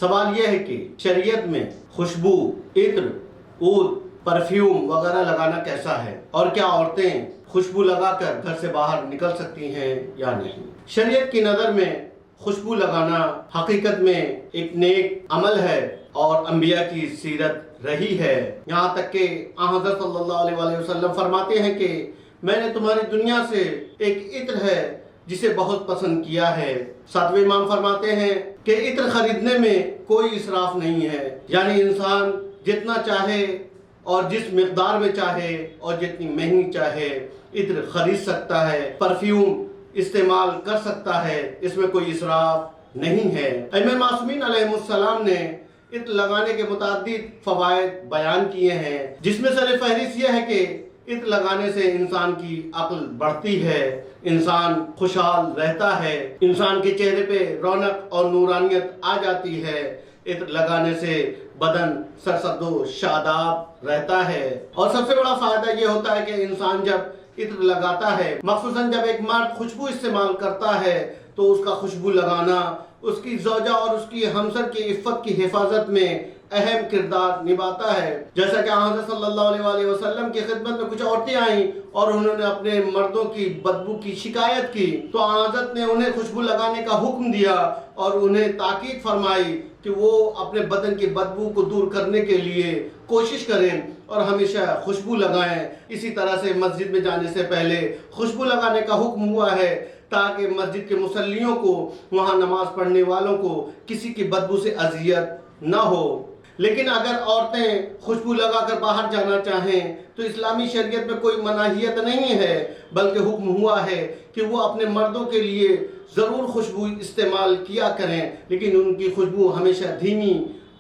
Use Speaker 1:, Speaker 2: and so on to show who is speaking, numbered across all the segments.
Speaker 1: سوال یہ ہے کہ شریعت میں خوشبو، عطر، عود، پرفیوم وغیرہ لگانا کیسا ہے، اور کیا عورتیں خوشبو لگا کر گھر سے باہر نکل سکتی ہیں یا نہیں؟ شریعت کی نظر میں خوشبو لگانا حقیقت میں ایک نیک عمل ہے اور انبیاء کی سیرت رہی ہے، یہاں تک کہ حضرت صلی اللہ علیہ وسلم فرماتے ہیں کہ میں نے تمہاری دنیا سے ایک عطر ہے جسے بہت پسند کیا ہے۔ ساتویں امام فرماتے ہیں کہ عطر خریدنے میں کوئی اسراف نہیں ہے، یعنی انسان جتنا چاہے اور جس مقدار میں چاہے اور جتنی مہنگی چاہے عطر خرید سکتا ہے، پرفیوم استعمال کر سکتا ہے، اس میں کوئی اسراف نہیں ہے۔ ائمہ معصومین علیہ السلام نے عطر لگانے کے متعدد فوائد بیان کیے ہیں، جس میں سر فہرست یہ ہے کہ عطر لگانے سے انسان کی عقل بڑھتی ہے، انسان خوشحال رہتا ہے، انسان کے چہرے پہ رونق اور نورانیت آ جاتی ہے، عطر لگانے سے بدن سرسبز و شاداب رہتا ہے۔ اور سب سے بڑا فائدہ یہ ہوتا ہے کہ انسان جب عطر لگاتا ہے، مخصوصاً جب ایک مرد خوشبو استعمال کرتا ہے تو اس کا خوشبو لگانا اس کی زوجہ اور اس کی ہمسر کی عفت کی حفاظت میں اہم کردار نبھاتا ہے۔ جیسا کہ حضرت صلی اللہ علیہ وسلم کی خدمت میں کچھ عورتیں آئیں اور انہوں نے اپنے مردوں کی بدبو کی شکایت کی تو حضرت نے انہیں خوشبو لگانے کا حکم دیا اور انہیں تاکید فرمائی کہ وہ اپنے بدن کی بدبو کو دور کرنے کے لیے کوشش کریں اور ہمیشہ خوشبو لگائیں۔ اسی طرح سے مسجد میں جانے سے پہلے خوشبو لگانے کا حکم ہوا ہے تاکہ مسجد کے مصلیوں کو، وہاں نماز پڑھنے والوں کو کسی کی بدبو سے اذیت نہ ہو۔ لیکن اگر عورتیں خوشبو لگا کر باہر جانا چاہیں تو اسلامی شریعت میں کوئی مناہیت نہیں ہے، بلکہ حکم ہوا ہے کہ وہ اپنے مردوں کے لیے ضرور خوشبو استعمال کیا کریں، لیکن ان کی خوشبو ہمیشہ دھیمی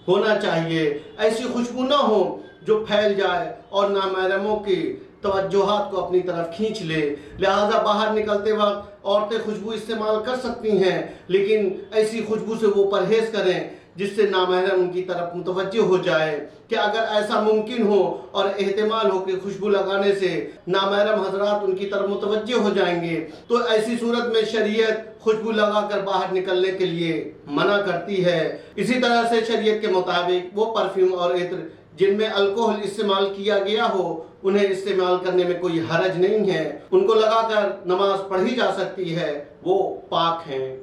Speaker 1: ہونا چاہیے، ایسی خوشبو نہ ہو جو پھیل جائے اور نامحرموں کی توجہات کو اپنی طرف کھینچ لے۔ لہٰذا باہر نکلتے وقت عورتیں خوشبو استعمال کر سکتی ہیں، لیکن ایسی خوشبو سے وہ پرہیز کریں جس سے نامحرم ان کی طرف متوجہ ہو جائے۔ کہ اگر ایسا ممکن ہو اور احتمال ہو کہ خوشبو لگانے سے نامحرم حضرات ان کی طرف متوجہ ہو جائیں گے تو ایسی صورت میں شریعت خوشبو لگا کر باہر نکلنے کے لیے منع کرتی ہے۔ اسی طرح سے شریعت کے مطابق وہ پرفیوم اور عطر جن میں الکوہل استعمال کیا گیا ہو انہیں استعمال کرنے میں کوئی حرج نہیں ہے، ان کو لگا کر نماز پڑھی جا سکتی ہے، وہ پاک ہیں۔